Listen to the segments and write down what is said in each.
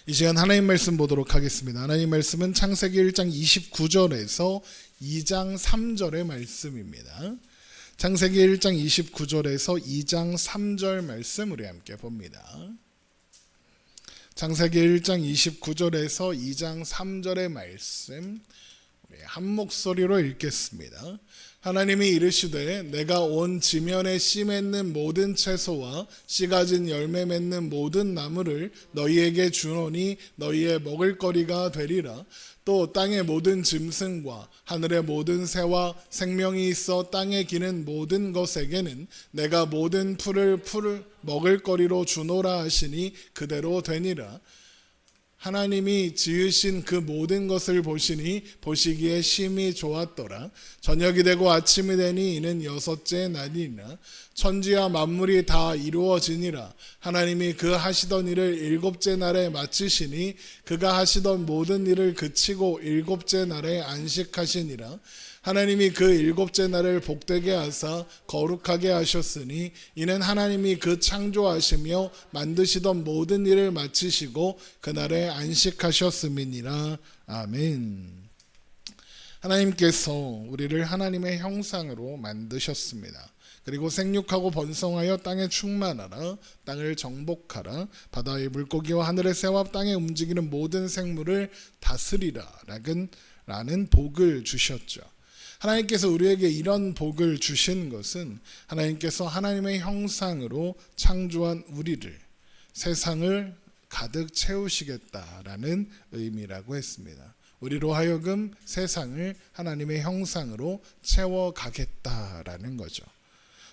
이 시간 하나님 말씀 보도록 하겠습니다. 하나님 말씀은 창세기 1장 29절에서 2장 3절의 말씀입니다. 창세기 1장 29절에서 2장 3절 말씀 우리 함께 봅니다. 창세기 1장 29절에서 2장 3절의 말씀 우리 한 목소리로 읽겠습니다. 하나님이 이르시되 내가 온 지면에 씨 맺는 모든 채소와 씨 가진 열매 맺는 모든 나무를 너희에게 주노니 너희의 먹을거리가 되리라. 또 땅의 모든 짐승과 하늘의 모든 새와 생명이 있어 땅에 기는 모든 것에게는 내가 모든 풀을 먹을거리로 주노라 하시니 그대로 되니라. 하나님이 지으신 그 모든 것을 보시니 보시기에 심히 좋았더라. 저녁이 되고 아침이 되니 이는 여섯째 날이니라. 천지와 만물이 다 이루어지니라. 하나님이 그 하시던 일을 일곱째 날에 마치시니 그가 하시던 모든 일을 그치고 일곱째 날에 안식하시니라. 하나님이 그 일곱째 날을 복되게 하사 거룩하게 하셨으니 이는 하나님이 그 창조하시며 만드시던 모든 일을 마치시고 그날에 안식하셨음이니라. 아멘. 하나님께서 우리를 하나님의 형상으로 만드셨습니다. 그리고 생육하고 번성하여 땅에 충만하라. 땅을 정복하라. 바다의 물고기와 하늘의 새와 땅에 움직이는 모든 생물을 다스리라 라는 복을 주셨죠. 하나님께서 우리에게 이런 복을 주신 것은 하나님께서 하나님의 형상으로 창조한 우리를 세상을 가득 채우시겠다라는 의미라고 했습니다. 우리로 하여금 세상을 하나님의 형상으로 채워가겠다라는 거죠.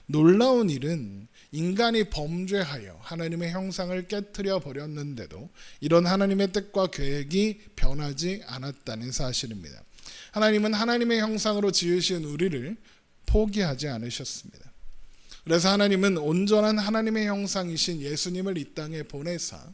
놀라운 일은 인간이 범죄하여 하나님의 형상을 깨트려 버렸는데도 이런 하나님의 뜻과 계획이 변하지 않았다는 사실입니다. 하나님은 하나님의 형상으로 지으신 우리를 포기하지 않으셨습니다. 그래서 하나님은 온전한 하나님의 형상이신 예수님을 이 땅에 보내사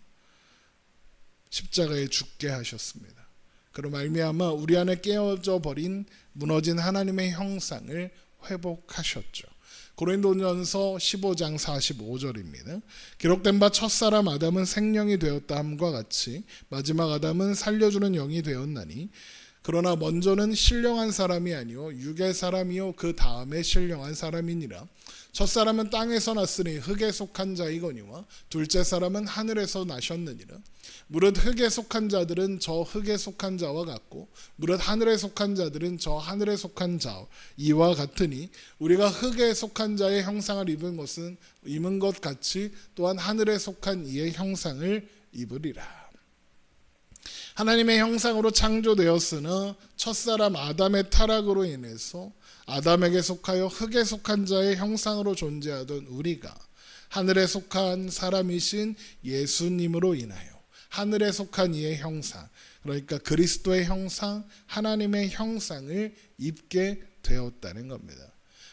십자가에 죽게 하셨습니다. 그로 말미암아 우리 안에 깨어져 버린 무너진 하나님의 형상을 회복하셨죠. 고린도전서 15장 45절입니다. 기록된 바 첫사람 아담은 생령이 되었다 함과 같이 마지막 아담은 살려주는 영이 되었나니 그러나 먼저는 신령한 사람이 아니요 육의 사람이요 그 다음에 신령한 사람이니라. 첫사람은 땅에서 났으니 흙에 속한 자이거니와 둘째 사람은 하늘에서 나셨느니라. 무릇 흙에 속한 자들은 저 흙에 속한 자와 같고 무릇 하늘에 속한 자들은 저 하늘에 속한 자 이와 같으니 우리가 흙에 속한 자의 형상을 입은 것 같이 또한 하늘에 속한 이의 형상을 입으리라. 하나님의 형상으로 창조되었으나 첫사람 아담의 타락으로 인해서 아담에게 속하여 흙에 속한 자의 형상으로 존재하던 우리가 하늘에 속한 사람이신 예수님으로 인하여 하늘에 속한 이의 형상, 그러니까 그리스도의 형상, 하나님의 형상을 입게 되었다는 겁니다.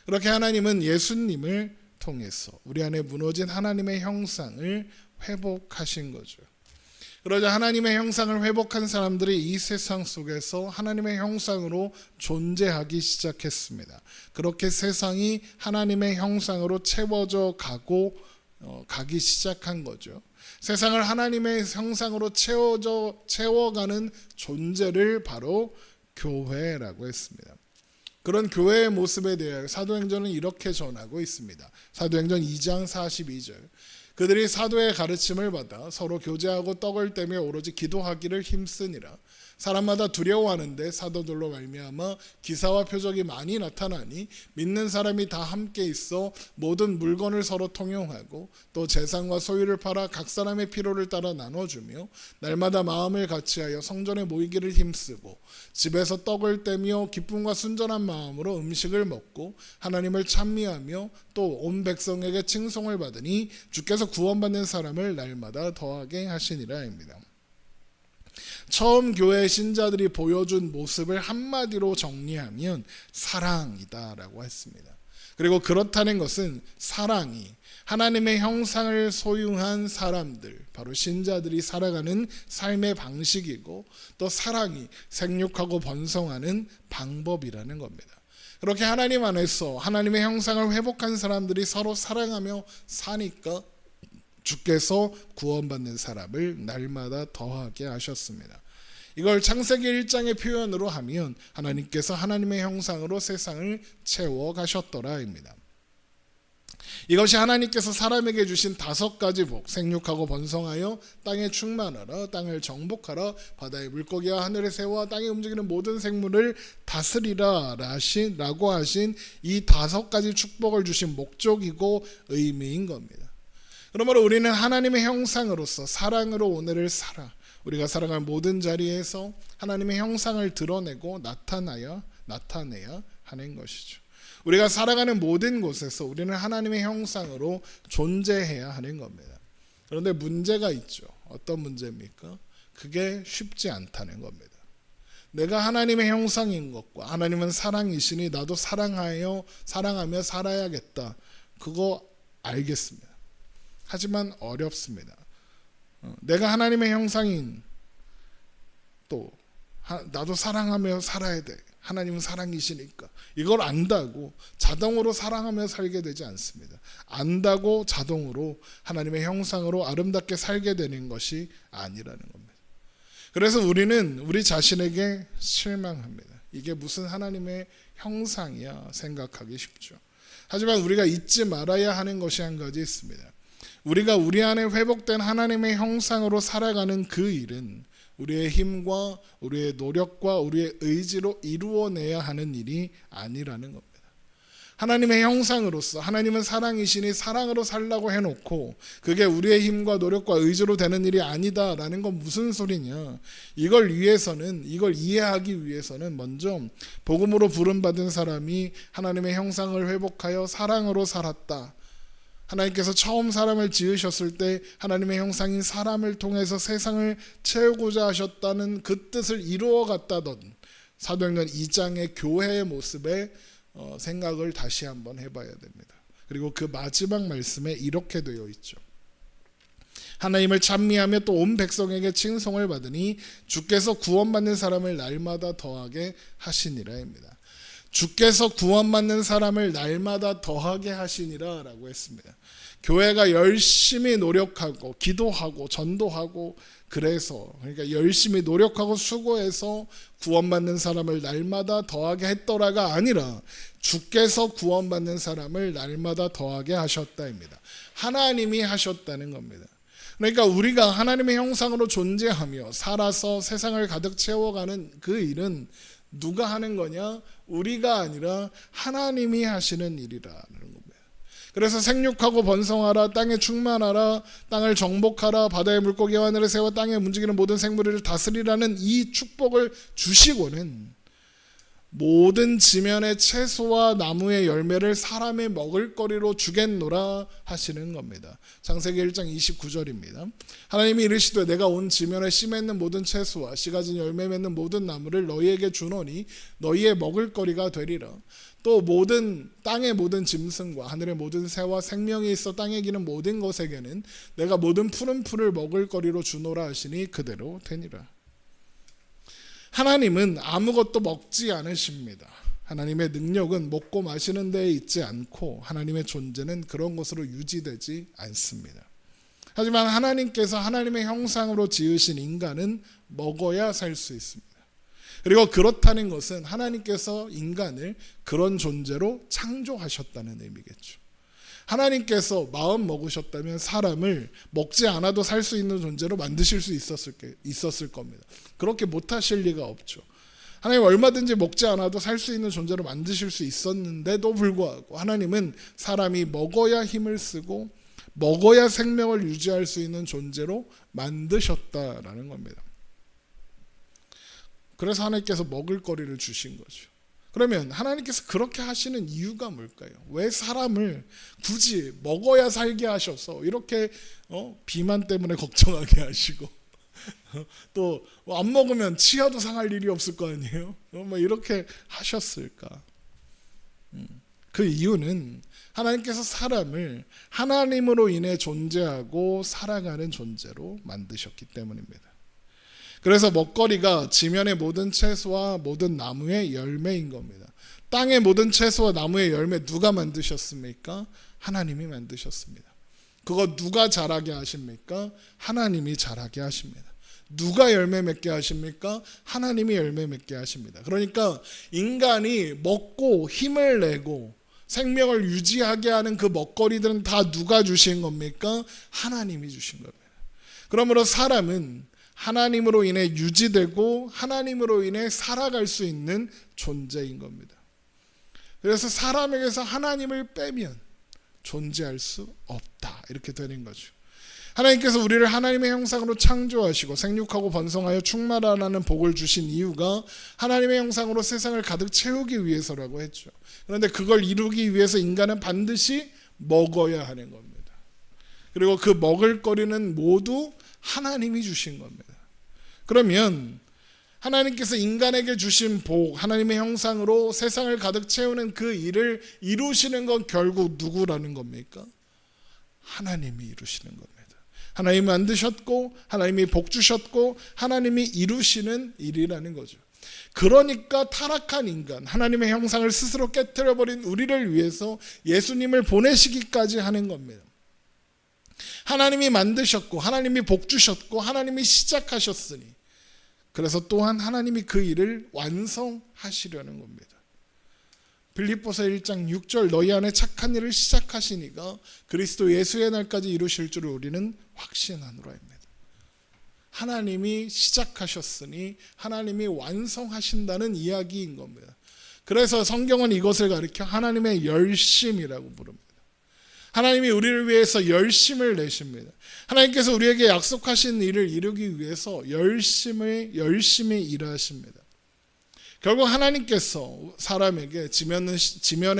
그렇게 하나님은 예수님을 통해서 우리 안에 무너진 하나님의 형상을 회복하신 거죠. 그러자 하나님의 형상을 회복한 사람들이 이 세상 속에서 하나님의 형상으로 존재하기 시작했습니다. 그렇게 세상이 하나님의 형상으로 채워져 가기 시작한 거죠. 세상을 하나님의 형상으로 채워가는 존재를 바로 교회라고 했습니다. 그런 교회의 모습에 대해 사도행전은 이렇게 전하고 있습니다. 사도행전 2장 42절. 그들이 사도의 가르침을 받아 서로 교제하고 떡을 떼며 오로지 기도하기를 힘쓰니라. 사람마다 두려워하는데 사도들로 말미암아 기사와 표적이 많이 나타나니 믿는 사람이 다 함께 있어 모든 물건을 서로 통용하고 또 재산과 소유를 팔아 각 사람의 필요를 따라 나눠주며 날마다 마음을 같이하여 성전에 모이기를 힘쓰고 집에서 떡을 떼며 기쁨과 순전한 마음으로 음식을 먹고 하나님을 찬미하며 또 온 백성에게 칭송을 받으니 주께서 구원받는 사람을 날마다 더하게 하시니라입니다. 처음 교회 신자들이 보여준 모습을 한마디로 정리하면 사랑이다라고 했습니다. 그리고 그렇다는 것은 사랑이 하나님의 형상을 소유한 사람들, 바로 신자들이 살아가는 삶의 방식이고 또 사랑이 생육하고 번성하는 방법이라는 겁니다. 그렇게 하나님 안에서 하나님의 형상을 회복한 사람들이 서로 사랑하며 사니까 주께서 구원받는 사람을 날마다 더하게 하셨습니다. 이걸 창세기 1장의 표현으로 하면 하나님께서 하나님의 형상으로 세상을 채워가셨더라입니다. 이것이 하나님께서 사람에게 주신 5가지 복, 생육하고 번성하여 땅에 충만하라, 땅을 정복하라, 바다의 물고기와 하늘의 새와 땅에 움직이는 모든 생물을 다스리라 라고 하신 이 5가지 축복을 주신 목적이고 의미인 겁니다. 그러므로 우리는 하나님의 형상으로서 사랑으로 오늘을 살아 우리가 살아갈 모든 자리에서 하나님의 형상을 드러내고 나타내야 하는 것이죠. 우리가 살아가는 모든 곳에서 우리는 하나님의 형상으로 존재해야 하는 겁니다. 그런데 문제가 있죠. 어떤 문제입니까? 그게 쉽지 않다는 겁니다. 내가 하나님의 형상인 것과 하나님은 사랑이시니 나도 사랑하며 살아야겠다. 그거 알겠습니다. 하지만 어렵습니다. 내가 하나님의 형상인 또 나도 사랑하며 살아야 돼. 하나님은 사랑이시니까 이걸 안다고 자동으로 사랑하며 살게 되지 않습니다. 안다고 자동으로 하나님의 형상으로 아름답게 살게 되는 것이 아니라는 겁니다. 그래서 우리는 우리 자신에게 실망합니다. 이게 무슨 하나님의 형상이야 생각하기 쉽죠. 하지만 우리가 잊지 말아야 하는 것이 한 가지 있습니다. 우리가 우리 안에 회복된 하나님의 형상으로 살아가는 그 일은 우리의 힘과 우리의 노력과 우리의 의지로 이루어내야 하는 일이 아니라는 겁니다. 하나님의 형상으로서 하나님은 사랑이시니 사랑으로 살라고 해놓고 그게 우리의 힘과 노력과 의지로 되는 일이 아니다라는 건 무슨 소리냐. 이걸 이해하기 위해서는 먼저 복음으로 부름받은 사람이 하나님의 형상을 회복하여 사랑으로 살았다. 하나님께서 처음 사람을 지으셨을 때 하나님의 형상인 사람을 통해서 세상을 채우고자 하셨다는 그 뜻을 이루어갔다던 사도행전 2장의 교회의 모습에 생각을 다시 한번 해봐야 됩니다. 그리고 그 마지막 말씀에 이렇게 되어 있죠. 하나님을 찬미하며 또 온 백성에게 칭송을 받으니 주께서 구원받는 사람을 날마다 더하게 하시니라입니다. 주께서 구원받는 사람을 날마다 더하게 하시니라 라고 했습니다. 교회가 열심히 노력하고 기도하고 전도하고 그러니까 열심히 노력하고 수고해서 구원받는 사람을 날마다 더하게 했더라가 아니라 주께서 구원받는 사람을 날마다 더하게 하셨다입니다. 하나님이 하셨다는 겁니다. 그러니까 우리가 하나님의 형상으로 존재하며 살아서 세상을 가득 채워가는 그 일은 누가 하는 거냐? 우리가 아니라 하나님이 하시는 일이라는 겁니다. 그래서 생육하고 번성하라, 땅에 충만하라, 땅을 정복하라, 바다의 물고기와 하늘의 새와 땅에 움직이는 모든 생물을 다스리라는 이 축복을 주시고는 모든 지면의 채소와 나무의 열매를 사람의 먹을거리로 주겠노라 하시는 겁니다. 창세기 1장 29절입니다. 하나님이 이르시되 내가 온 지면에 씨 맺는 모든 채소와 씨 가진 열매 맺는 모든 나무를 너희에게 주노니 너희의 먹을거리가 되리라. 또 모든 땅의 모든 짐승과 하늘의 모든 새와 생명이 있어 땅에 기는 모든 것에게는 내가 모든 푸른 풀을 먹을거리로 주노라 하시니 그대로 되니라. 하나님은 아무것도 먹지 않으십니다. 하나님의 능력은 먹고 마시는 데에 있지 않고 하나님의 존재는 그런 것으로 유지되지 않습니다. 하지만 하나님께서 하나님의 형상으로 지으신 인간은 먹어야 살 수 있습니다. 그리고 그렇다는 것은 하나님께서 인간을 그런 존재로 창조하셨다는 의미겠죠. 하나님께서 마음 먹으셨다면 사람을 먹지 않아도 살 수 있는 존재로 만드실 수 있었을 겁니다. 그렇게 못하실 리가 없죠. 하나님 얼마든지 먹지 않아도 살 수 있는 존재로 만드실 수 있었는데도 불구하고 하나님은 사람이 먹어야 힘을 쓰고 먹어야 생명을 유지할 수 있는 존재로 만드셨다라는 겁니다. 그래서 하나님께서 먹을 거리를 주신 거죠. 그러면 하나님께서 그렇게 하시는 이유가 뭘까요? 왜 사람을 굳이 먹어야 살게 하셔서 이렇게 비만 때문에 걱정하게 하시고 또 안 먹으면 치아도 상할 일이 없을 거 아니에요? 이렇게 하셨을까? 그 이유는 하나님께서 사람을 하나님으로 인해 존재하고 살아가는 존재로 만드셨기 때문입니다. 그래서 먹거리가 지면의 모든 채소와 모든 나무의 열매인 겁니다. 땅의 모든 채소와 나무의 열매 누가 만드셨습니까? 하나님이 만드셨습니다. 그거 누가 자라게 하십니까? 하나님이 자라게 하십니다. 누가 열매 맺게 하십니까? 하나님이 열매 맺게 하십니다. 그러니까 인간이 먹고 힘을 내고 생명을 유지하게 하는 그 먹거리들은 다 누가 주신 겁니까? 하나님이 주신 겁니다. 그러므로 사람은 하나님으로 인해 유지되고 하나님으로 인해 살아갈 수 있는 존재인 겁니다. 그래서 사람에게서 하나님을 빼면 존재할 수 없다, 이렇게 되는 거죠. 하나님께서 우리를 하나님의 형상으로 창조하시고 생육하고 번성하여 충만하라는 복을 주신 이유가 하나님의 형상으로 세상을 가득 채우기 위해서라고 했죠. 그런데 그걸 이루기 위해서 인간은 반드시 먹어야 하는 겁니다. 그리고 그 먹을 거리는 모두 하나님이 주신 겁니다. 그러면 하나님께서 인간에게 주신 복, 하나님의 형상으로 세상을 가득 채우는 그 일을 이루시는 건 결국 누구라는 겁니까? 하나님이 이루시는 겁니다. 하나님이 만드셨고 하나님이 복 주셨고 하나님이 이루시는 일이라는 거죠. 그러니까 타락한 인간, 하나님의 형상을 스스로 깨트려버린 우리를 위해서 예수님을 보내시기까지 하는 겁니다. 하나님이 만드셨고 하나님이 복 주셨고 하나님이 시작하셨으니 그래서 또한 하나님이 그 일을 완성하시려는 겁니다. 빌립보서 1장 6절 너희 안에 착한 일을 시작하시니가 그리스도 예수의 날까지 이루실 줄을 우리는 확신하노라입니다. 하나님이 시작하셨으니 하나님이 완성하신다는 이야기인 겁니다. 그래서 성경은 이것을 가리켜 하나님의 열심이라고 부릅니다. 하나님이 우리를 위해서 열심을 내십니다. 하나님께서 우리에게 약속하신 일을 이루기 위해서 열심히 일하십니다. 결국 하나님께서 사람에게 지면에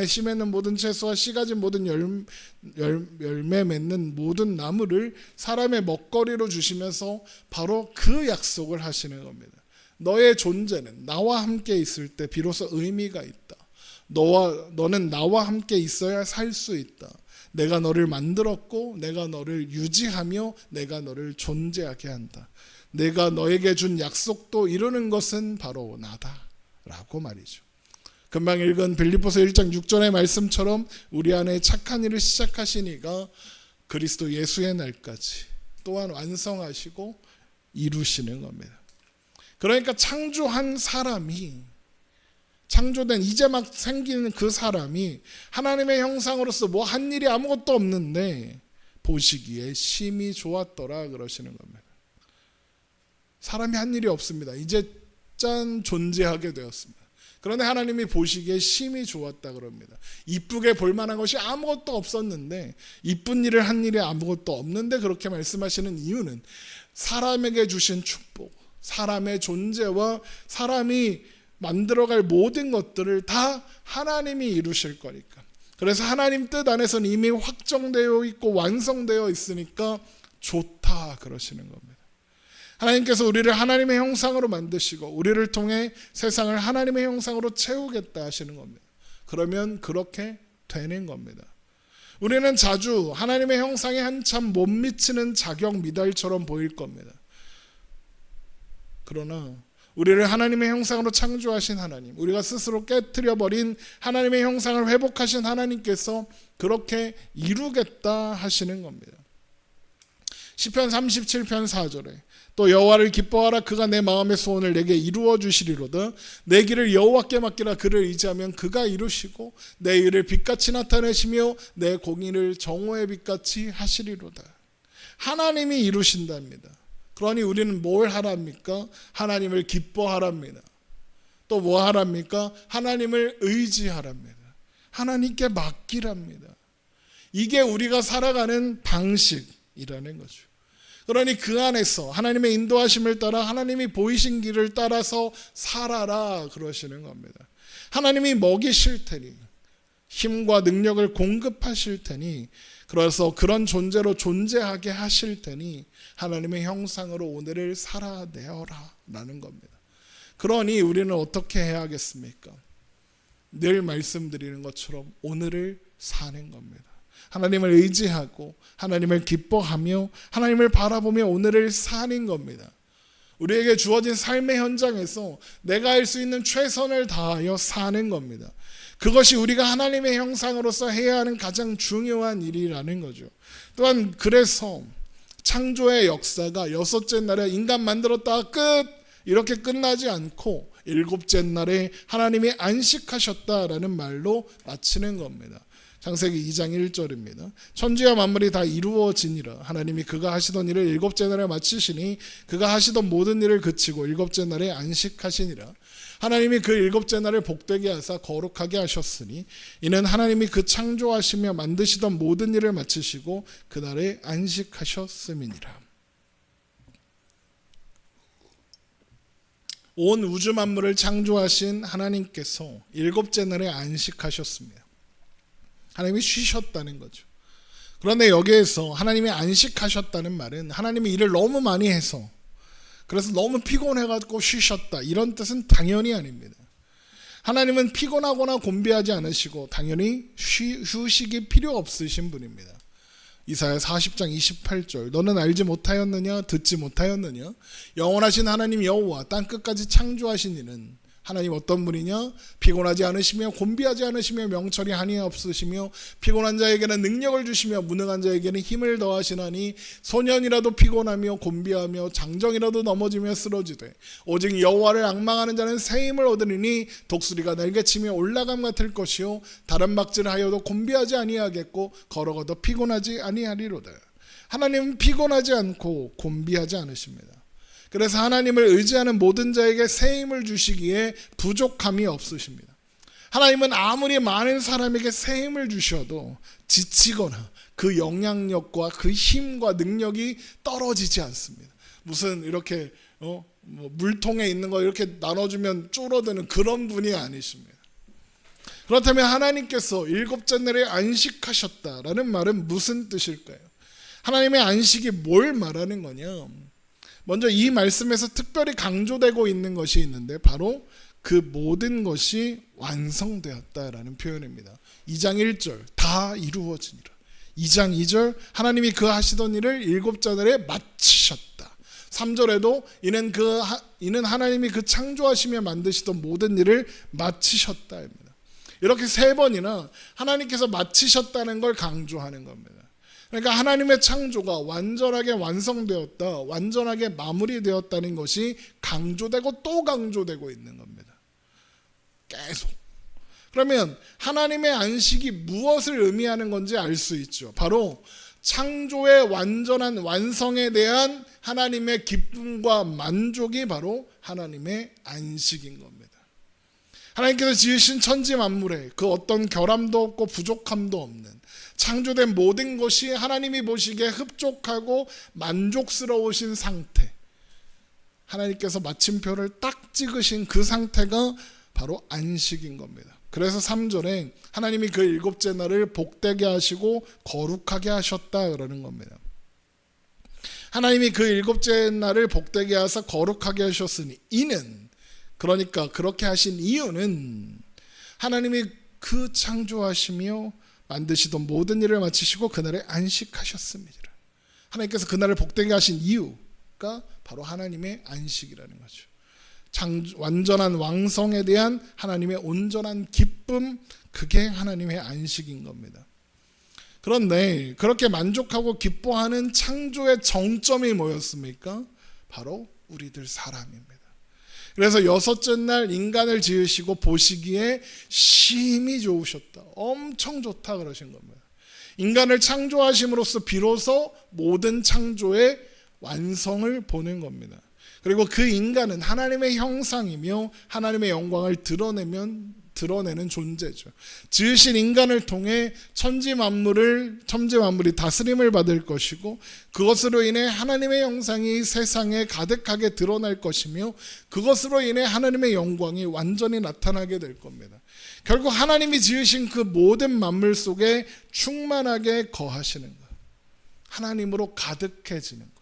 심에는 모든 채소와 씨 가진 모든 열매 맺는 모든 나무를 사람의 먹거리로 주시면서 바로 그 약속을 하시는 겁니다. 너의 존재는 나와 함께 있을 때 비로소 의미가 있다. 너는 나와 함께 있어야 살 수 있다. 내가 너를 만들었고 내가 너를 유지하며 내가 너를 존재하게 한다. 내가 너에게 준 약속도 이루는 것은 바로 나다 라고 말이죠. 금방 읽은 빌립보서 1장 6절의 말씀처럼 우리 안에 착한 일을 시작하시니가 그리스도 예수의 날까지 또한 완성하시고 이루시는 겁니다. 그러니까 창조한 사람이, 창조된 이제 막 생기는 그 사람이 하나님의 형상으로서 뭐 한 일이 아무것도 없는데 보시기에 심히 좋았더라 그러시는 겁니다. 사람이 한 일이 없습니다. 이제 짠 존재하게 되었습니다. 그런데 하나님이 보시기에 심히 좋았다 그럽니다. 이쁘게 볼만한 것이 아무것도 없었는데, 이쁜 일을 한 일이 아무것도 없는데 그렇게 말씀하시는 이유는 사람에게 주신 축복, 사람의 존재와 사람이 만들어갈 모든 것들을 다 하나님이 이루실 거니까. 그래서 하나님 뜻 안에서는 이미 확정되어 있고 완성되어 있으니까 좋다 그러시는 겁니다. 하나님께서 우리를 하나님의 형상으로 만드시고 우리를 통해 세상을 하나님의 형상으로 채우겠다 하시는 겁니다. 그러면 그렇게 되는 겁니다. 우리는 자주 하나님의 형상에 한참 못 미치는 자격 미달처럼 보일 겁니다. 그러나 우리를 하나님의 형상으로 창조하신 하나님, 우리가 스스로 깨트려버린 하나님의 형상을 회복하신 하나님께서 그렇게 이루겠다 하시는 겁니다. 시편 37편 4절에 또 여호와를 기뻐하라 그가 내 마음의 소원을 내게 이루어 주시리로다. 내 길을 여호와께 맡기라 그를 의지하면 그가 이루시고 내 일을 빛같이 나타내시며 내 공의를 정오의 빛같이 하시리로다. 하나님이 이루신답니다. 그러니 우리는 뭘 하랍니까? 하나님을 기뻐하랍니다. 또 뭐 하랍니까? 하나님을 의지하랍니다. 하나님께 맡기랍니다. 이게 우리가 살아가는 방식이라는 거죠. 그러니 그 안에서 하나님의 인도하심을 따라 하나님이 보이신 길을 따라서 살아라 그러시는 겁니다. 하나님이 먹이실 테니, 힘과 능력을 공급하실 테니, 그래서 그런 존재로 존재하게 하실 테니 하나님의 형상으로 오늘을 살아내어라 라는 겁니다. 그러니 우리는 어떻게 해야겠습니까? 늘 말씀드리는 것처럼 오늘을 사는 겁니다. 하나님을 의지하고 하나님을 기뻐하며 하나님을 바라보며 오늘을 사는 겁니다. 우리에게 주어진 삶의 현장에서 내가 할 수 있는 최선을 다하여 사는 겁니다. 그것이 우리가 하나님의 형상으로서 해야 하는 가장 중요한 일이라는 거죠. 또한 그래서 창조의 역사가 여섯째 날에 인간 만들었다 끝 이렇게 끝나지 않고 일곱째 날에 하나님이 안식하셨다라는 말로 마치는 겁니다. 창세기 2장 1절입니다. 천지와 만물이 다 이루어지니라. 하나님이 그가 하시던 일을 일곱째 날에 마치시니 그가 하시던 모든 일을 그치고 일곱째 날에 안식하시니라. 하나님이 그 일곱째 날을 복되게 하사 거룩하게 하셨으니 이는 하나님이 그 창조하시며 만드시던 모든 일을 마치시고 그날에 안식하셨음이니라. 온 우주 만물을 창조하신 하나님께서 일곱째 날에 안식하셨습니다. 하나님이 쉬셨다는 거죠. 그런데 여기에서 하나님이 안식하셨다는 말은 하나님이 일을 너무 많이 해서 그래서 너무 피곤해가지고 쉬셨다 이런 뜻은 당연히 아닙니다. 하나님은 피곤하거나 곤비하지 않으시고 당연히 휴식이 필요 없으신 분입니다. 이사야 40장 28절 너는 알지 못하였느냐 듣지 못하였느냐 영원하신 하나님 여호와 땅끝까지 창조하신 이는 하나님 어떤 분이냐 피곤하지 않으시며 곤비하지 않으시며 명철이 한이 없으시며 피곤한 자에게는 능력을 주시며 무능한 자에게는 힘을 더하시나니 소년이라도 피곤하며 곤비하며 장정이라도 넘어지며 쓰러지되 오직 여호와를 앙망하는 자는 새 힘을 얻으리니 독수리가 날개치며 올라감 같을 것이요 다른 막질하여도 곤비하지 아니하겠고 걸어가도 피곤하지 아니하리로다. 하나님은 피곤하지 않고 곤비하지 않으십니다. 그래서 하나님을 의지하는 모든 자에게 새 힘을 주시기에 부족함이 없으십니다. 하나님은 아무리 많은 사람에게 새 힘을 주셔도 지치거나 그 영향력과 그 힘과 능력이 떨어지지 않습니다. 무슨 이렇게 물통에 있는 거 이렇게 나눠주면 줄어드는 그런 분이 아니십니다. 그렇다면 하나님께서 일곱째 날에 안식하셨다라는 말은 무슨 뜻일까요? 하나님의 안식이 뭘 말하는 거냐? 먼저 이 말씀에서 특별히 강조되고 있는 것이 있는데 바로 그 모든 것이 완성되었다라는 표현입니다. 2장 1절 다 이루어지니라. 2장 2절 하나님이 그 하시던 일을 일곱째 날에 마치셨다. 3절에도 이는 하나님이 그 창조하시며 만드시던 모든 일을 마치셨다입니다. 이렇게 세 번이나 하나님께서 마치셨다는 걸 강조하는 겁니다. 그러니까 하나님의 창조가 완전하게 완성되었다, 완전하게 마무리되었다는 것이 강조되고 또 강조되고 있는 겁니다. 계속. 그러면 하나님의 안식이 무엇을 의미하는 건지 알 수 있죠. 바로 창조의 완전한 완성에 대한 하나님의 기쁨과 만족이 바로 하나님의 안식인 겁니다. 하나님께서 지으신 천지 만물에 그 어떤 결함도 없고 부족함도 없는 창조된 모든 것이 하나님이 보시기에 흡족하고 만족스러우신 상태, 하나님께서 마침표를 딱 찍으신 그 상태가 바로 안식인 겁니다. 그래서 3절에 하나님이 그 일곱째 날을 복되게 하시고 거룩하게 하셨다 그러는 겁니다. 하나님이 그 일곱째 날을 복되게 하사 거룩하게 하셨으니 이는, 그러니까 그렇게 하신 이유는 하나님이 그 창조하시며 만드시던 모든 일을 마치시고 그날에 안식하셨습니다. 하나님께서 그날을 복되게 하신 이유가 바로 하나님의 안식이라는 거죠. 완전한 왕성에 대한 하나님의 온전한 기쁨, 그게 하나님의 안식인 겁니다. 그런데 그렇게 만족하고 기뻐하는 창조의 정점이 뭐였습니까? 바로 우리들 사람입니다. 그래서 여섯째 날 인간을 지으시고 보시기에 심히 좋으셨다, 엄청 좋다 그러신 겁니다. 인간을 창조하심으로써 비로소 모든 창조의 완성을 보는 겁니다. 그리고 그 인간은 하나님의 형상이며 하나님의 영광을 드러내는 존재죠. 지으신 인간을 통해 천지 만물이 다스림을 받을 것이고 그것으로 인해 하나님의 형상이 세상에 가득하게 드러날 것이며 그것으로 인해 하나님의 영광이 완전히 나타나게 될 겁니다. 결국 하나님이 지으신 그 모든 만물 속에 충만하게 거하시는 것, 하나님으로 가득해지는 것,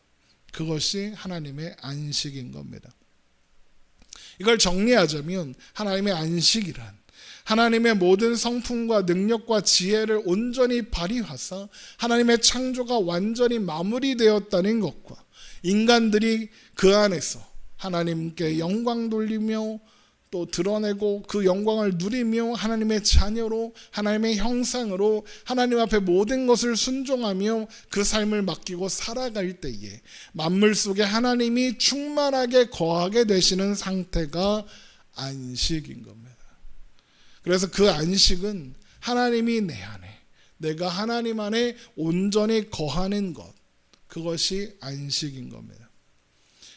그것이 하나님의 안식인 겁니다. 이걸 정리하자면 하나님의 안식이란 하나님의 모든 성품과 능력과 지혜를 온전히 발휘하사 하나님의 창조가 완전히 마무리되었다는 것과 인간들이 그 안에서 하나님께 영광 돌리며 또 드러내고 그 영광을 누리며 하나님의 자녀로 하나님의 형상으로 하나님 앞에 모든 것을 순종하며 그 삶을 맡기고 살아갈 때에 만물 속에 하나님이 충만하게 거하게 되시는 상태가 안식인 겁니다. 그래서 그 안식은 하나님이 내 안에, 내가 하나님 안에 온전히 거하는 것, 그것이 안식인 겁니다.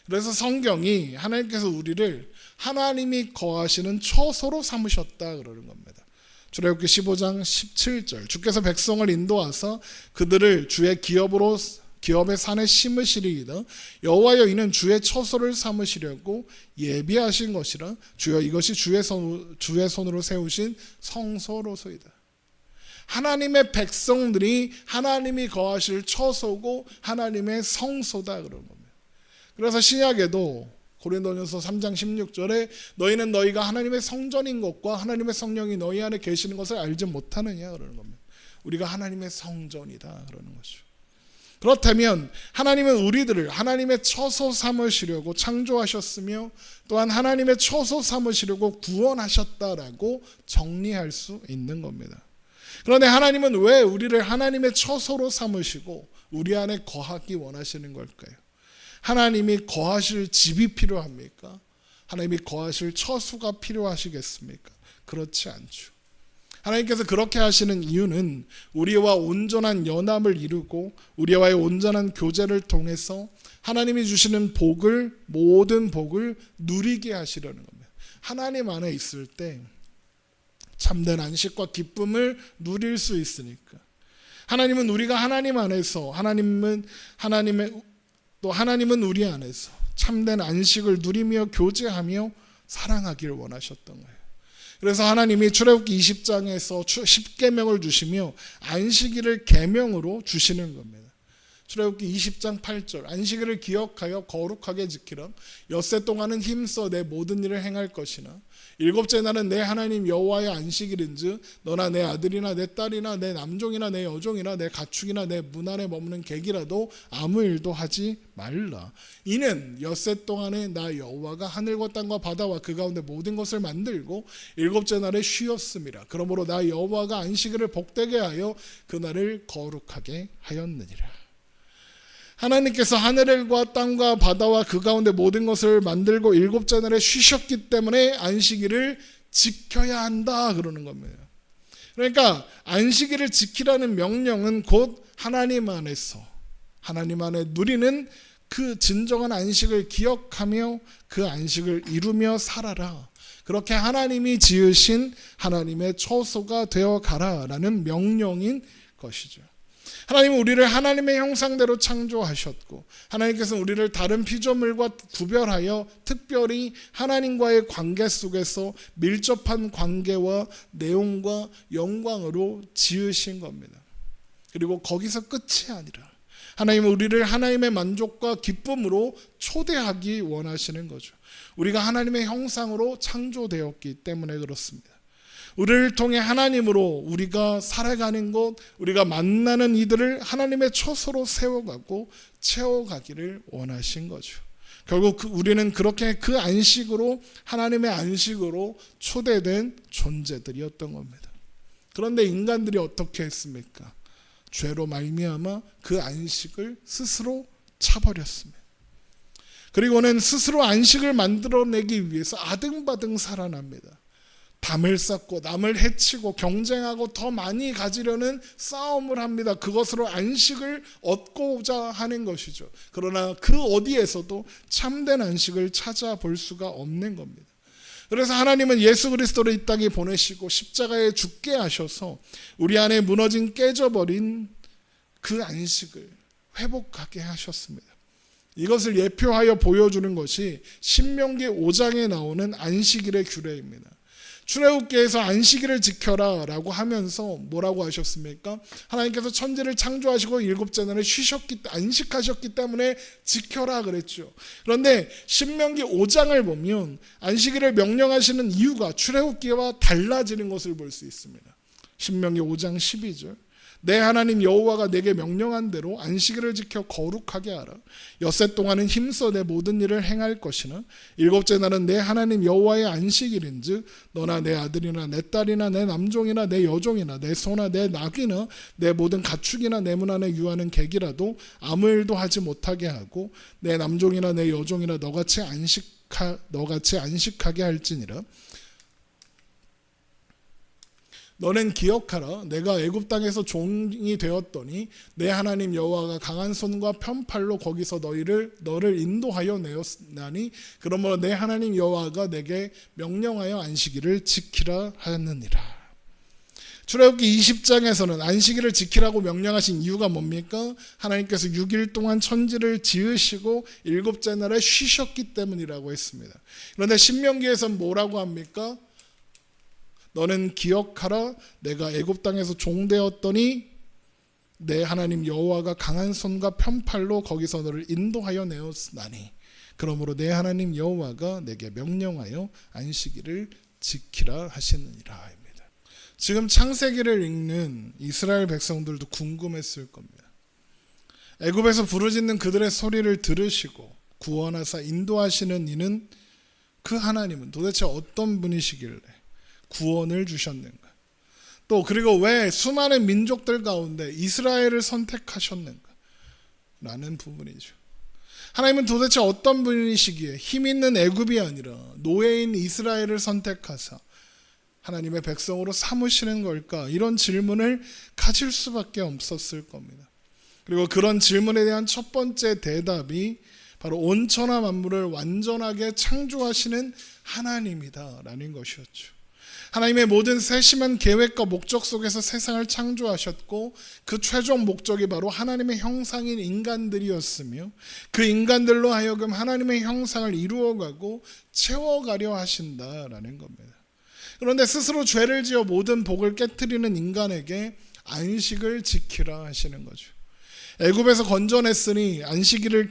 그래서 성경이 하나님께서 우리를 하나님이 거하시는 처소로 삼으셨다 그러는 겁니다. 출애굽기 15장 17절, 주께서 백성을 인도하사 그들을 주의 기업의 산에 심으시리이다. 여호와여 이는 주의 처소를 삼으시려고 예비하신 것이라. 주여 이것이 주의 손으로 세우신 성소로소이다. 하나님의 백성들이 하나님이 거하실 처소고 하나님의 성소다 그런 겁니다. 그래서 신약에도 고린도전서 3장 16절에 너희는 너희가 하나님의 성전인 것과 하나님의 성령이 너희 안에 계시는 것을 알지 못하느냐 그러는 겁니다. 우리가 하나님의 성전이다 그러는 것이죠. 그렇다면 하나님은 우리들을 하나님의 처소 삼으시려고 창조하셨으며 또한 하나님의 처소 삼으시려고 구원하셨다라고 정리할 수 있는 겁니다. 그런데 하나님은 왜 우리를 하나님의 처소로 삼으시고 우리 안에 거하기 원하시는 걸까요? 하나님이 거하실 집이 필요합니까? 하나님이 거하실 처소가 필요하시겠습니까? 그렇지 않죠. 하나님께서 그렇게 하시는 이유는 우리와 온전한 연합을 이루고 우리와의 온전한 교제를 통해서 하나님이 주시는 복을, 모든 복을 누리게 하시려는 겁니다. 하나님 안에 있을 때 참된 안식과 기쁨을 누릴 수 있으니까. 하나님은 우리가 하나님 안에서, 하나님은 우리 안에서 참된 안식을 누리며 교제하며 사랑하기를 원하셨던 거예요. 그래서 하나님이 출애굽기 20장에서 10계명을 주시며 안식일을 계명으로 주시는 겁니다. 출애굽기 20장 8절 안식일을 기억하여 거룩하게 지키라. 엿새 동안은 힘써 내 모든 일을 행할 것이나 일곱째 날은 내 하나님 여호와의 안식일인즉 너나 내 아들이나 내 딸이나 내 남종이나 내 여종이나 내 가축이나 내 문 안에 머무는 객이라도 아무 일도 하지 말라. 이는 엿새 동안에 나 여호와가 하늘과 땅과 바다와 그 가운데 모든 것을 만들고 일곱째 날에 쉬었음이라. 그러므로 나 여호와가 안식일을 복되게 하여 그날을 거룩하게 하였느니라. 하나님께서 하늘과 땅과 바다와 그 가운데 모든 것을 만들고 일곱째 날에 쉬셨기 때문에 안식일을 지켜야 한다 그러는 겁니다. 그러니까 안식일을 지키라는 명령은 곧 하나님 안에서 하나님 안에 누리는 그 진정한 안식을 기억하며 그 안식을 이루며 살아라. 그렇게 하나님이 지으신 하나님의 처소가 되어 가라라는 명령인 것이죠. 하나님은 우리를 하나님의 형상대로 창조하셨고 하나님께서는 우리를 다른 피조물과 구별하여 특별히 하나님과의 관계 속에서 밀접한 관계와 내용과 영광으로 지으신 겁니다. 그리고 거기서 끝이 아니라 하나님은 우리를 하나님의 만족과 기쁨으로 초대하기 원하시는 거죠. 우리가 하나님의 형상으로 창조되었기 때문에 그렇습니다. 우리를 통해 하나님으로 우리가 살아가는 것, 우리가 만나는 이들을 하나님의 처소로 세워가고 채워가기를 원하신 거죠. 결국 우리는 그렇게 그 안식으로 하나님의 안식으로 초대된 존재들이었던 겁니다. 그런데 인간들이 어떻게 했습니까? 죄로 말미암아 그 안식을 스스로 차버렸습니다. 그리고는 스스로 안식을 만들어내기 위해서 아등바등 살아납니다. 담을 쌓고 남을 해치고 경쟁하고 더 많이 가지려는 싸움을 합니다. 그것으로 안식을 얻고자 하는 것이죠. 그러나 그 어디에서도 참된 안식을 찾아볼 수가 없는 겁니다. 그래서 하나님은 예수 그리스도를 이 땅에 보내시고 십자가에 죽게 하셔서 우리 안에 무너진 깨져버린 그 안식을 회복하게 하셨습니다. 이것을 예표하여 보여주는 것이 신명기 5장에 나오는 안식일의 규례입니다. 출애굽기에서 안식일을 지켜라 라고 하면서 뭐라고 하셨습니까? 하나님께서 천지를 창조하시고 일곱째 날에 안식하셨기 때문에 지켜라 그랬죠. 그런데 신명기 5장을 보면 안식일을 명령하시는 이유가 출애굽기와 달라지는 것을 볼 수 있습니다. 신명기 5장 12절 내 하나님 여호와가 내게 명령한 대로 안식일을 지켜 거룩하게 하라. 엿새 동안은 힘써 내 모든 일을 행할 것이나 일곱째 날은 내 하나님 여호와의 안식일인즉 너나 내 아들이나 내 딸이나 내 남종이나 내 여종이나 내 소나 내 낙이나 내 모든 가축이나 내 문 안에 유하는 객이라도 아무 일도 하지 못하게 하고 내 남종이나 내 여종이나 너같이 안식하게 할지니라. 너는 기억하라. 내가 애굽 땅에서 종이 되었더니 내 하나님 여호와가 강한 손과 편팔로 거기서 너를 인도하여 내었나니 그러므로 내 하나님 여호와가 내게 명령하여 안식일을 지키라 하였느니라. 출애굽기 20장에서는 안식일을 지키라고 명령하신 이유가 뭡니까? 하나님께서 6일 동안 천지를 지으시고 일곱째 날에 쉬셨기 때문이라고 했습니다. 그런데 신명기에서는 뭐라고 합니까? 너는 기억하라. 내가 애굽 땅에서 종되었더니 내 하나님 여호와가 강한 손과 편팔로 거기서 너를 인도하여 내었나니 그러므로 내 하나님 여호와가 내게 명령하여 안식일을 지키라 하시느니라. 지금 창세기를 읽는 이스라엘 백성들도 궁금했을 겁니다. 애굽에서 부르짖는 그들의 소리를 들으시고 구원하사 인도하시는 이는 그 하나님은 도대체 어떤 분이시길래 구원을 주셨는가? 또 그리고 왜 수많은 민족들 가운데 이스라엘을 선택하셨는가? 라는 부분이죠. 하나님은 도대체 어떤 분이시기에 힘 있는 애굽이 아니라 노예인 이스라엘을 선택하사 하나님의 백성으로 삼으시는 걸까? 이런 질문을 가질 수밖에 없었을 겁니다. 그리고 그런 질문에 대한 첫 번째 대답이 바로 온천하 만물을 완전하게 창조하시는 하나님이다라는 것이었죠. 하나님의 모든 세심한 계획과 목적 속에서 세상을 창조하셨고 그 최종 목적이 바로 하나님의 형상인 인간들이었으며 그 인간들로 하여금 하나님의 형상을 이루어가고 채워가려 하신다라는 겁니다. 그런데 스스로 죄를 지어 모든 복을 깨트리는 인간에게 안식을 지키라 하시는 거죠. 애굽에서 건져냈으니 안식일을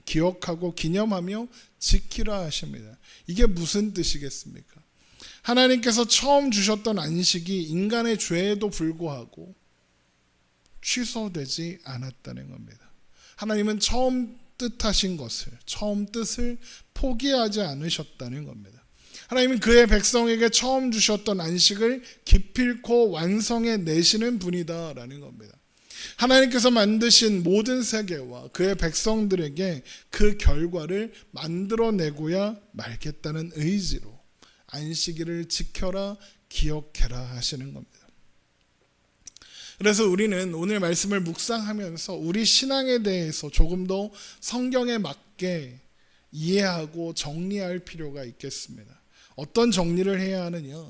기억하고 기념하며 지키라 하십니다. 이게 무슨 뜻이겠습니까? 하나님께서 처음 주셨던 안식이 인간의 죄에도 불구하고 취소되지 않았다는 겁니다. 하나님은 처음 뜻을 포기하지 않으셨다는 겁니다. 하나님은 그의 백성에게 처음 주셨던 안식을 기필코 완성해 내시는 분이다라는 겁니다. 하나님께서 만드신 모든 세계와 그의 백성들에게 그 결과를 만들어내고야 말겠다는 의지로 안식일을 지켜라 기억해라 하시는 겁니다. 그래서 우리는 오늘 말씀을 묵상하면서 우리 신앙에 대해서 조금 더 성경에 맞게 이해하고 정리할 필요가 있겠습니다. 어떤 정리를 해야 하느냐?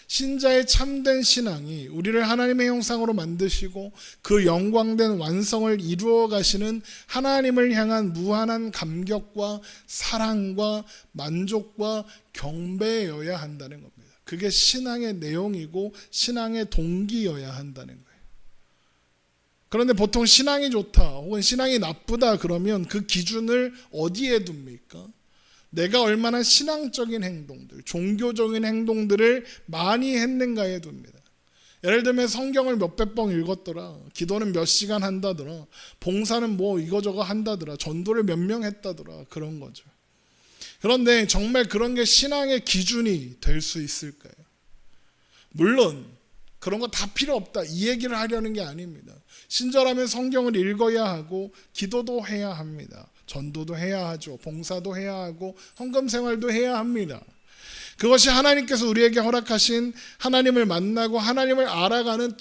신자의 참된 신앙이 우리를 하나님의 형상으로 만드시고 그 영광된 완성을 이루어 가시는 하나님을 향한 무한한 감격과 사랑과 만족과 경배여야 한다는 겁니다. 그게 신앙의 내용이고 신앙의 동기여야 한다는 거예요. 그런데 보통 신앙이 좋다 혹은 신앙이 나쁘다 그러면 그 기준을 어디에 둡니까? 내가 얼마나 신앙적인 행동들, 종교적인 행동들을 많이 했는가에 둡니다. 예를 들면 성경을 몇백 번 읽었더라, 기도는 몇 시간 한다더라, 봉사는 뭐 이거저거 한다더라, 전도를 몇 명 했다더라, 그런 거죠. 그런데 정말 그런 게 신앙의 기준이 될 수 있을까요? 물론 그런 거 다 필요 없다 이 얘기를 하려는 게 아닙니다. 신절하면 성경을 읽어야 하고 기도도 해야 합니다. 전도도 해야 하죠. 봉사도 해야 하고 헌금 생활도 해야 합니다. 그것이 하나님께서 우리에게 허락하신 하나님을 만나고 하나님을 알아가는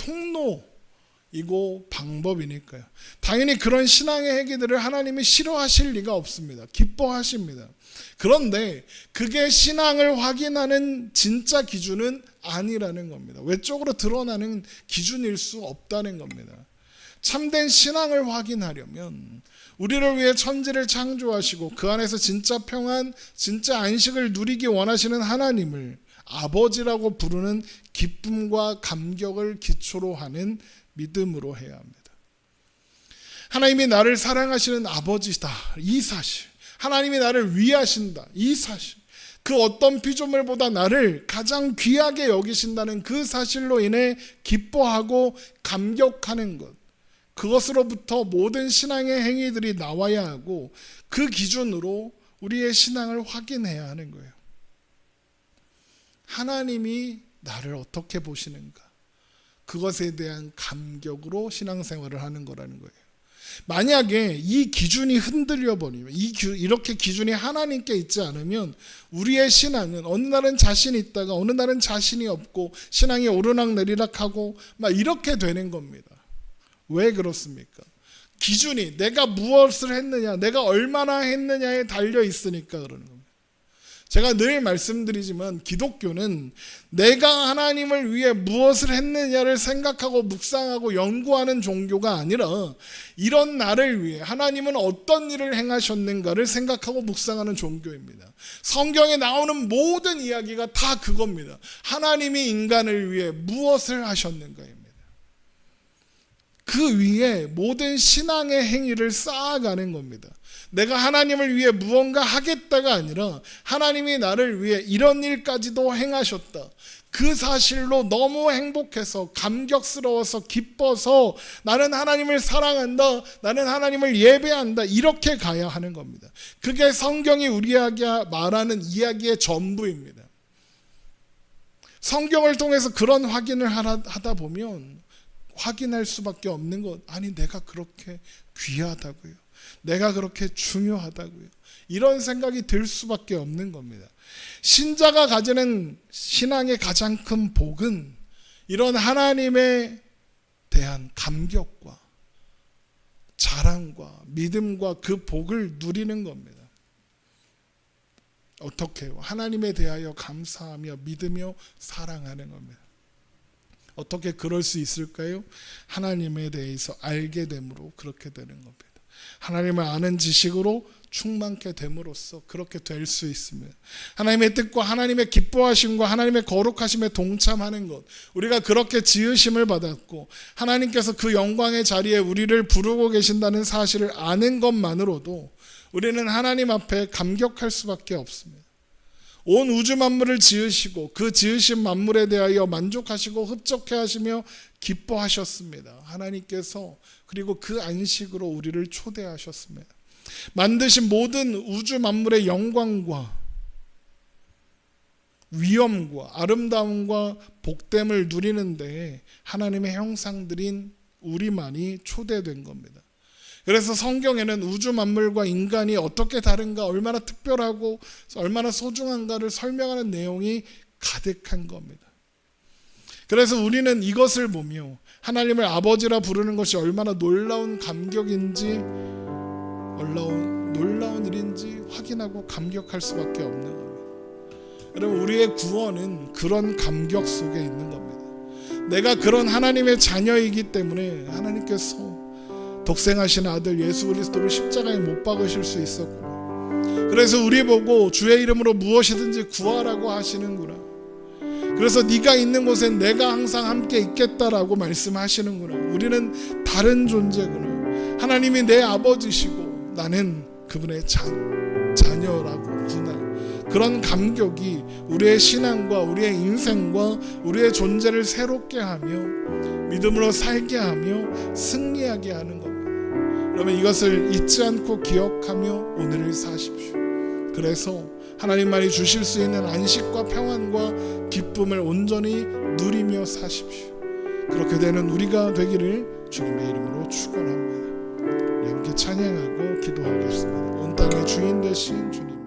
통로이고 방법이니까요. 당연히 그런 신앙의 행위들을 하나님이 싫어하실 리가 없습니다. 기뻐하십니다. 그런데 그게 신앙을 확인하는 진짜 기준은 아니라는 겁니다. 외적으로 드러나는 기준일 수 없다는 겁니다. 참된 신앙을 확인하려면 우리를 위해 천지를 창조하시고 그 안에서 진짜 평안, 진짜 안식을 누리기 원하시는 하나님을 아버지라고 부르는 기쁨과 감격을 기초로 하는 믿음으로 해야 합니다. 하나님이 나를 사랑하시는 아버지다, 이 사실. 하나님이 나를 위하신다, 이 사실. 그 어떤 피조물보다 나를 가장 귀하게 여기신다는 그 사실로 인해 기뻐하고 감격하는 것, 그것으로부터 모든 신앙의 행위들이 나와야 하고 그 기준으로 우리의 신앙을 확인해야 하는 거예요. 하나님이 나를 어떻게 보시는가, 그것에 대한 감격으로 신앙생활을 하는 거라는 거예요. 만약에 이 기준이 흔들려 버리면, 이렇게 기준이 하나님께 있지 않으면 우리의 신앙은 어느 날은 자신이 있다가 어느 날은 자신이 없고 신앙이 오르락내리락하고 막 이렇게 되는 겁니다. 왜 그렇습니까? 기준이 내가 무엇을 했느냐, 내가 얼마나 했느냐에 달려 있으니까 그러는 겁니다. 제가 늘 말씀드리지만 기독교는 내가 하나님을 위해 무엇을 했느냐를 생각하고 묵상하고 연구하는 종교가 아니라 이런 나를 위해 하나님은 어떤 일을 행하셨는가를 생각하고 묵상하는 종교입니다. 성경에 나오는 모든 이야기가 다 그겁니다. 하나님이 인간을 위해 무엇을 하셨는가입니다. 그 위에 모든 신앙의 행위를 쌓아가는 겁니다. 내가 하나님을 위해 무언가 하겠다가 아니라 하나님이 나를 위해 이런 일까지도 행하셨다, 그 사실로 너무 행복해서 감격스러워서 기뻐서 나는 하나님을 사랑한다, 나는 하나님을 예배한다, 이렇게 가야 하는 겁니다. 그게 성경이 우리에게 말하는 이야기의 전부입니다. 성경을 통해서 그런 확인을 하다 보면 확인할 수밖에 없는 것, 아니 내가 그렇게 귀하다고요, 내가 그렇게 중요하다고요, 이런 생각이 들 수밖에 없는 겁니다. 신자가 가지는 신앙의 가장 큰 복은 이런 하나님에 대한 감격과 자랑과 믿음과 그 복을 누리는 겁니다. 어떻게 해요? 하나님에 대하여 감사하며 믿으며 사랑하는 겁니다. 어떻게 그럴 수 있을까요? 하나님에 대해서 알게 됨으로 그렇게 되는 겁니다. 하나님을 아는 지식으로 충만케 됨으로써 그렇게 될 수 있습니다. 하나님의 뜻과 하나님의 기뻐하심과 하나님의 거룩하심에 동참하는 것, 우리가 그렇게 지으심을 받았고 하나님께서 그 영광의 자리에 우리를 부르고 계신다는 사실을 아는 것만으로도 우리는 하나님 앞에 감격할 수밖에 없습니다. 온 우주 만물을 지으시고 그 지으신 만물에 대하여 만족하시고 흡족해 하시며 기뻐하셨습니다. 하나님께서 그리고 그 안식으로 우리를 초대하셨습니다. 만드신 모든 우주 만물의 영광과 위엄과 아름다움과 복됨을 누리는데 하나님의 형상들인 우리만이 초대된 겁니다. 그래서 성경에는 우주 만물과 인간이 어떻게 다른가, 얼마나 특별하고 얼마나 소중한가를 설명하는 내용이 가득한 겁니다. 그래서 우리는 이것을 보며 하나님을 아버지라 부르는 것이 얼마나 놀라운 감격인지, 놀라운 일인지 확인하고 감격할 수밖에 없는 겁니다. 여러분, 우리의 구원은 그런 감격 속에 있는 겁니다. 내가 그런 하나님의 자녀이기 때문에 하나님께서 독생하신 아들 예수 그리스도를 십자가에 못 박으실 수 있었구나. 그래서 우리 보고 주의 이름으로 무엇이든지 구하라고 하시는구나. 그래서 네가 있는 곳엔 내가 항상 함께 있겠다라고 말씀하시는구나. 우리는 다른 존재구나. 하나님이 내 아버지시고 나는 그분의 자녀라고구나. 그런 감격이 우리의 신앙과 우리의 인생과 우리의 존재를 새롭게 하며 믿음으로 살게 하며 승리하게 하는 겁니다. 그러면 이것을 잊지 않고 기억하며 오늘을 사십시오. 그래서 하나님만이 주실 수 있는 안식과 평안과 기쁨을 온전히 누리며 사십시오. 그렇게 되는 우리가 되기를 주님의 이름으로 축원합니다. 우리 함께 찬양하고 기도하겠습니다. 온 땅의 주인 되신 주님,